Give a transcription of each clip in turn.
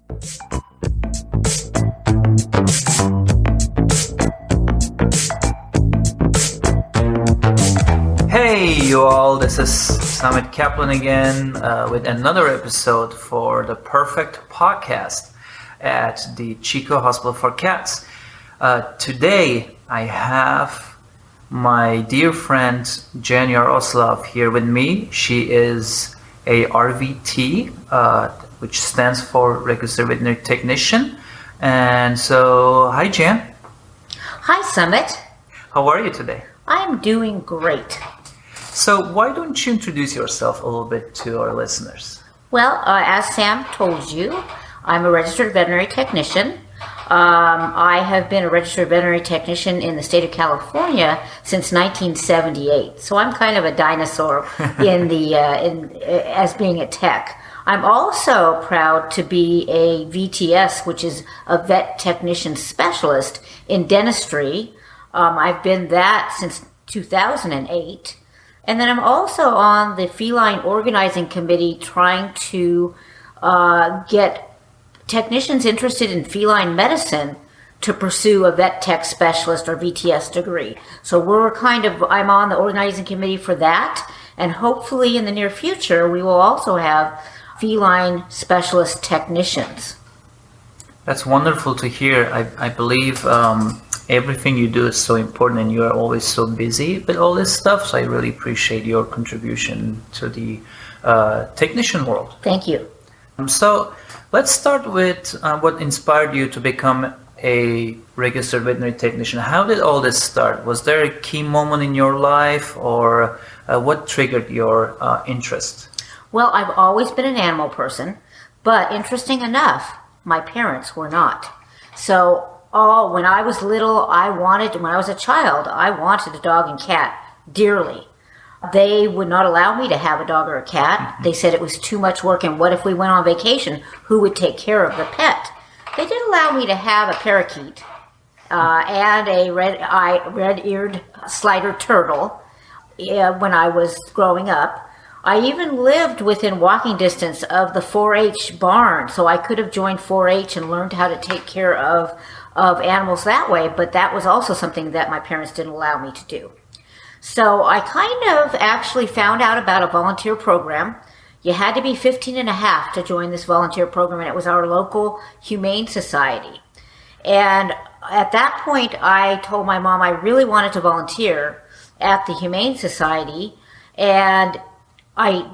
Hey you all, this is Samit Kaplan again with another episode for the Purrfect Pawdcast at the Chico Hospital for Cats. Today I have my dear friend Jan Yaroslav here with me. She is a RVT, which stands for Registered Veterinary Technician. And so, hi Jan. Hi Samit. How are you today? I'm doing great. So why don't you introduce yourself a little bit to our listeners? Well, as Sam told you, I'm a registered veterinary technician. I have been a registered veterinary technician in the state of California since 1978. So I'm kind of a dinosaur as being a tech. I'm also proud to be a VTS, which is a vet technician specialist in dentistry. I've been that since 2008. And then I'm also on the feline organizing committee trying to get technicians interested in feline medicine to pursue a vet tech specialist or VTS degree. So I'm on the organizing committee for that. And hopefully in the near future, we will also have feline specialist technicians. That's wonderful to hear. I believe everything you do is so important and you are always so busy with all this stuff. So I really appreciate your contribution to the technician world. Thank you. So let's start with what inspired you to become a registered veterinary technician. How did all this start? Was there a key moment in your life or what triggered your interest? Well, I've always been an animal person, but interesting enough, my parents were not. So when I was little, when I was a child, I wanted a dog and cat dearly. They would not allow me to have a dog or a cat. Mm-hmm. They said it was too much work, and what if we went on vacation? Who would take care of the pet? They did allow me to have a parakeet and a red-eared slider turtle when I was growing up. I even lived within walking distance of the 4-H barn, so I could have joined 4-H and learned how to take care of animals that way, but that was also something that my parents didn't allow me to do. So I kind of actually found out about a volunteer program. You had to be 15 and a half to join this volunteer program, and it was our local humane society. And at that point, I told my mom I really wanted to volunteer at the humane society, and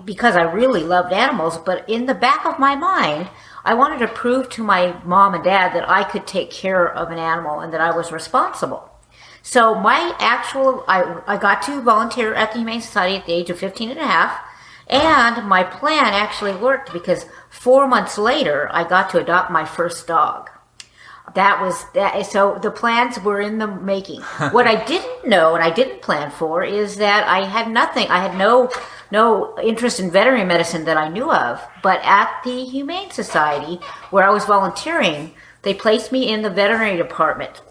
because I really loved animals, but in the back of my mind, I wanted to prove to my mom and dad that I could take care of an animal and that I was responsible. So I got to volunteer at the Humane Society at the age of 15 and a half, and my plan actually worked because 4 months later, I got to adopt my first dog. So the plans were in the making. What I didn't know and I didn't plan for is that I had no interest in veterinary medicine that I knew of, but at the Humane Society where I was volunteering, they placed me in the veterinary department.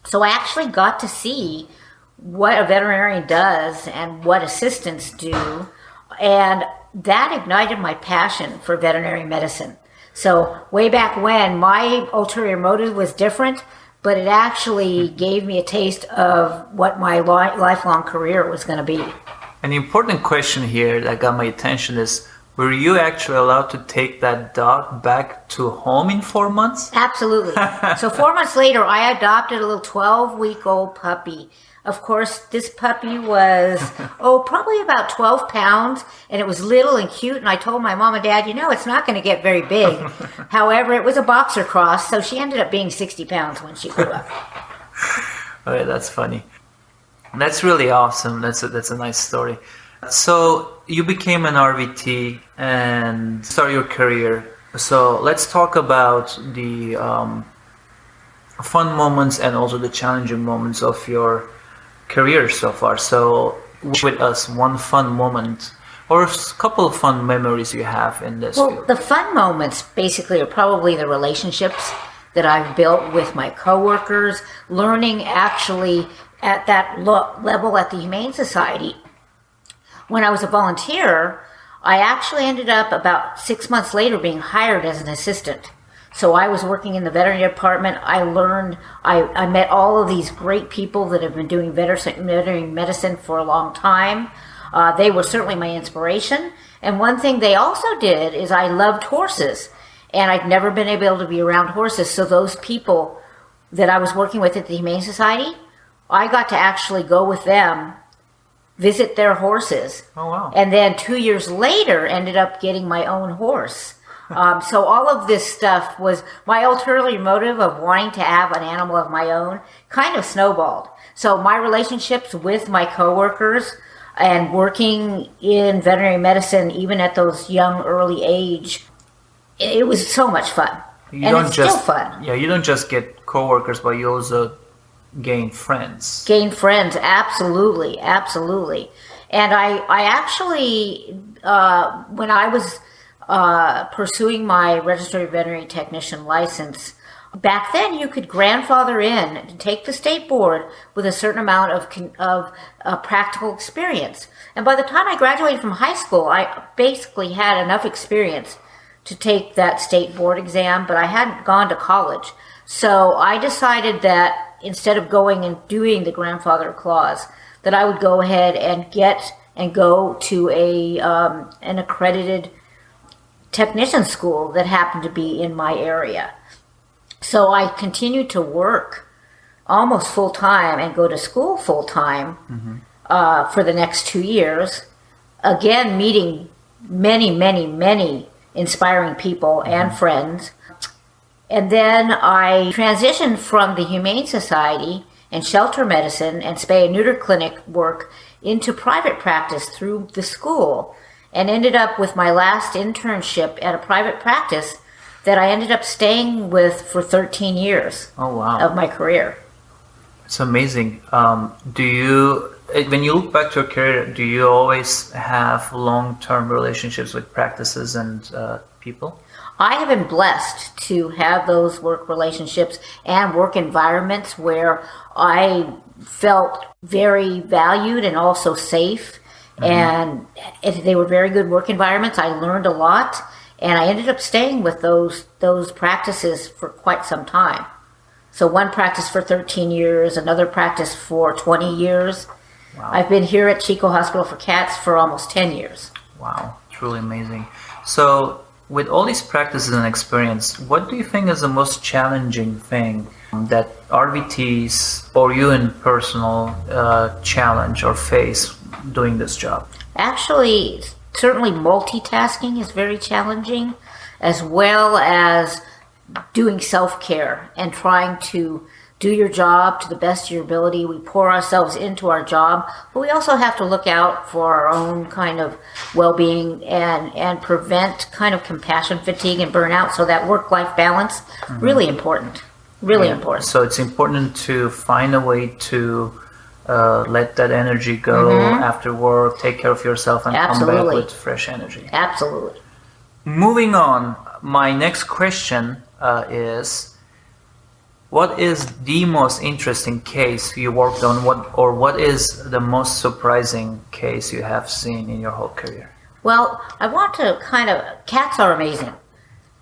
So I actually got to see what a veterinarian does and what assistants do, and that ignited my passion for veterinary medicine. So way back when, my ulterior motive was different, but it actually gave me a taste of what my lifelong career was going to be. An important question here that got my attention is, were you actually allowed to take that dog back to home in 4 months? Absolutely. So 4 months later, I adopted a little 12-week-old puppy. Of course, this puppy was, probably about 12 pounds, and it was little and cute, and I told my mom and dad, it's not going to get very big. However, it was a boxer cross, so she ended up being 60 pounds when she grew up. Okay, that's funny. That's really awesome. That's a nice story. So you became an RVT and started your career. So let's talk about the fun moments and also the challenging moments of your career so far. So with us, one fun moment or a couple of fun memories you have in this field. The fun moments basically are probably the relationships that I've built with my coworkers, learning actually at that level at the Humane Society. When I was a volunteer, I actually ended up about 6 months later being hired as an assistant. So I was working in the veterinary department. I met all of these great people that have been doing veterinary medicine for a long time. They were certainly my inspiration. And one thing they also did is I loved horses. And I'd never been able to be around horses. So those people that I was working with at the Humane Society, I got to actually go with them, visit their horses. Oh, wow. And then 2 years later, ended up getting my own horse. So all of this stuff was my ulterior motive of wanting to have an animal of my own kind of snowballed. So my relationships with my coworkers and working in veterinary medicine, even at those young, early age, it was so much fun. Still fun. Yeah, you don't just get coworkers, but you also gain friends. Gain friends, absolutely, absolutely. And I actually, when I was pursuing my registered veterinary technician license, back then you could grandfather in and take the state board with a certain amount of practical experience. And by the time I graduated from high school, I basically had enough experience to take that state board exam, but I hadn't gone to college. So I decided that instead of going and doing the grandfather clause, that I would go ahead and go to an accredited technician school that happened to be in my area. So I continued to work almost full time and go to school full time for the next 2 years. Again, meeting many, many, many inspiring people and friends. And then I transitioned from the Humane Society and shelter medicine and spay and neuter clinic work into private practice through the school, and ended up with my last internship at a private practice that I ended up staying with for 13 years of my career. It's amazing. When you look back to your career, do you always have long-term relationships with practices and people? I have been blessed to have those work relationships and work environments where I felt very valued and also safe. And they were very good work environments. I learned a lot, and I ended up staying with those practices for quite some time. So one practice for 13 years, another practice for 20 years. Wow. I've been here at Chico Hospital for Cats for almost 10 years. Wow, truly amazing. So with all these practices and experience, what do you think is the most challenging thing that RVTs or you in personal challenge or face doing this job? Actually, certainly multitasking is very challenging, as well as doing self-care and trying to do your job to the best of your ability. We pour ourselves into our job, but we also have to look out for our own kind of well-being and prevent kind of compassion fatigue and burnout. So that work-life balance, really important, important. So it's important to find a way to let that energy go after work, take care of yourself, and come back with fresh energy. Absolutely. Moving on, my next question is, what is the most interesting case you worked on, what is the most surprising case you have seen in your whole career? Well, I want to cats are amazing.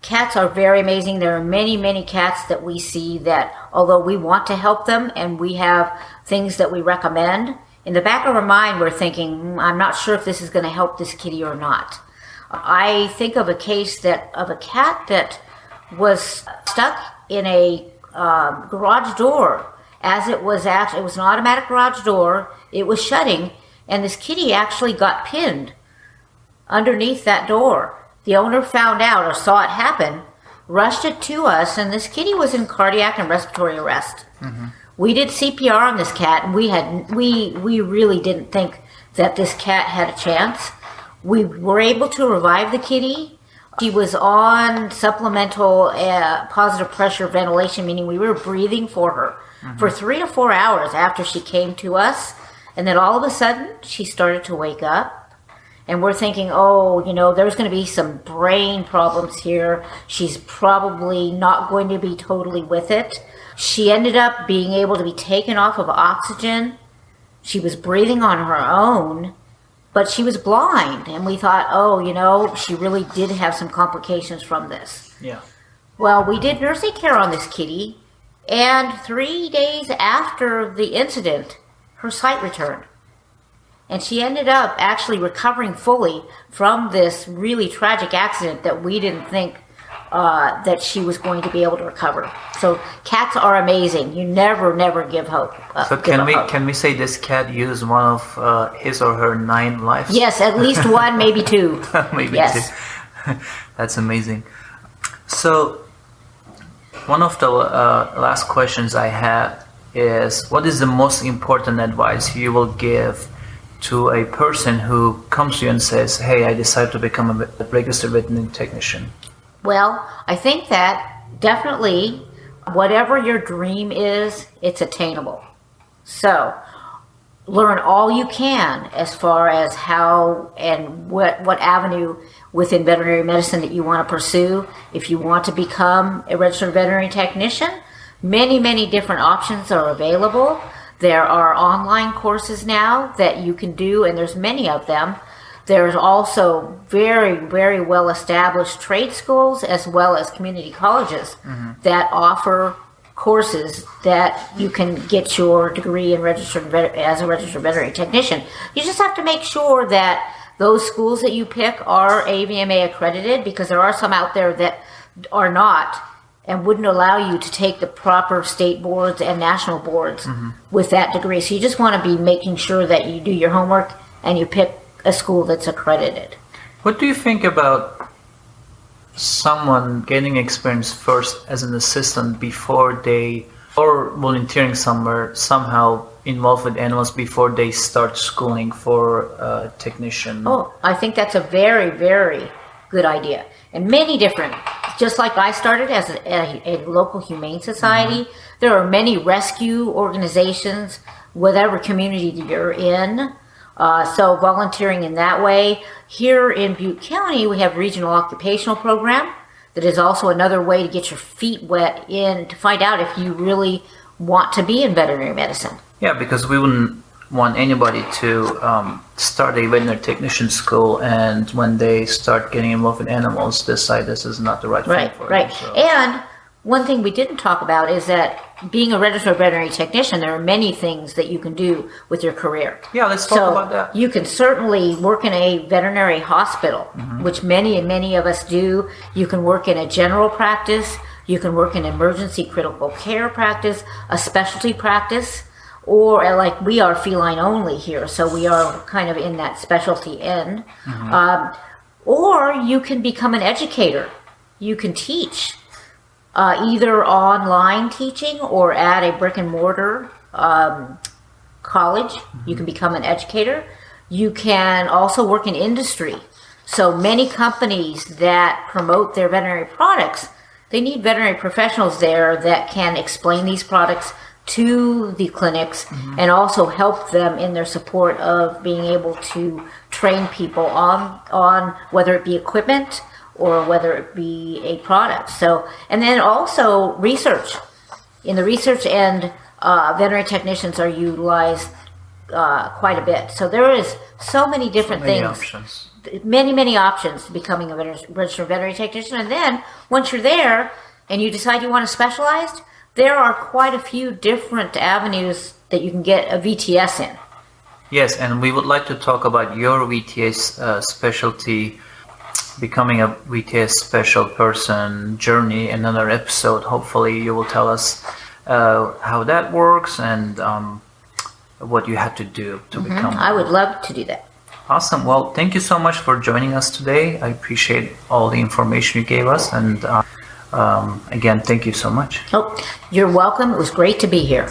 Cats are very amazing. There are many, many cats that we see that, although we want to help them and we have things that we recommend, in the back of our mind we're thinking, I'm not sure if this is going to help this kitty or not. I think of a case of a cat that was stuck in a garage door. It was an automatic garage door. It was shutting, and this kitty actually got pinned underneath that door. The owner found out or saw it happen, rushed it to us, and this kitty was in cardiac and respiratory arrest. We did CPR on this cat, and we really didn't think that this cat had a chance. We were able to revive the kitty. She was on supplemental positive pressure ventilation, meaning we were breathing for her for 3 to 4 hours after she came to us. And then all of a sudden, she started to wake up. And we're thinking, there's going to be some brain problems here. She's probably not going to be totally with it. She ended up being able to be taken off of oxygen. She was breathing on her own, but she was blind. And we thought, she really did have some complications from this. Yeah. Well, we did nursing care on this kitty, and 3 days after the incident, her sight returned. And she ended up actually recovering fully from this really tragic accident that we didn't think that she was going to be able to recover. So cats are amazing. You never give hope. So can we say this cat used one of his or her 9 lives? Yes, at least one, maybe 2. Maybe yes. 2. That's amazing. So one of the last questions I had is, what is the most important advice you will give to a person who comes to you and says, hey, I decided to become a registered veterinary technician? Well, I think that definitely whatever your dream is, it's attainable. So learn all you can as far as how and what avenue within veterinary medicine that you want to pursue. If you want to become a registered veterinary technician, many different options are available. There are online courses now that you can do, and there's many of them. There's also very well established trade schools as well as community colleges that offer courses that you can get your degree in as a registered veterinary technician. You just have to make sure that those schools that you pick are AVMA accredited, because there are some out there that are not and wouldn't allow you to take the proper state boards and national boards with that degree. So you just want to be making sure that you do your homework and you pick a school that's accredited. What do you think about someone getting experience first as an assistant before they, or volunteering somewhere, somehow involved with animals before they start schooling for a technician? Oh, I think that's a very good idea. And many different, just like I started as a local humane society, there are many rescue organizations, whatever community you're in. So volunteering in that way. Here in Butte County, we have regional occupational program that is also another way to get your feet wet in to find out if you really want to be in veterinary medicine. Yeah, because we wouldn't want anybody to start a veterinary technician school and when they start getting involved with animals, decide this is not the right thing for them. So. And one thing we didn't talk about is that being a registered veterinary technician, there are many things that you can do with your career. Yeah, let's talk about that. You can certainly work in a veterinary hospital, which many of us do. You can work in a general practice. You can work in emergency critical care practice, a specialty practice, or like we are feline only here, so we are kind of in that specialty end. Or you can become an educator. You can teach. Either online teaching or at a brick and mortar college. You can become an educator. You can also work in industry. So many companies that promote their veterinary products, they need veterinary professionals there that can explain these products to the clinics and also help them in their support of being able to train people on whether it be equipment or whether it be a product. So, and then also research. In the research end, veterinary technicians are utilized quite a bit. So there is so many different things. Options. Many options to becoming a registered veterinary technician. And then once you're there and you decide you want to specialize, there are quite a few different avenues that you can get a VTS in. Yes, and we would like to talk about your VTS specialty, becoming a VTS special person journey in another episode. Hopefully you will tell us how that works and what you had to do to become. I would love to do that. Awesome. Well, thank you so much for joining us today. I appreciate all the information you gave us, and again, thank you so much. Oh, you're welcome. It was great to be here.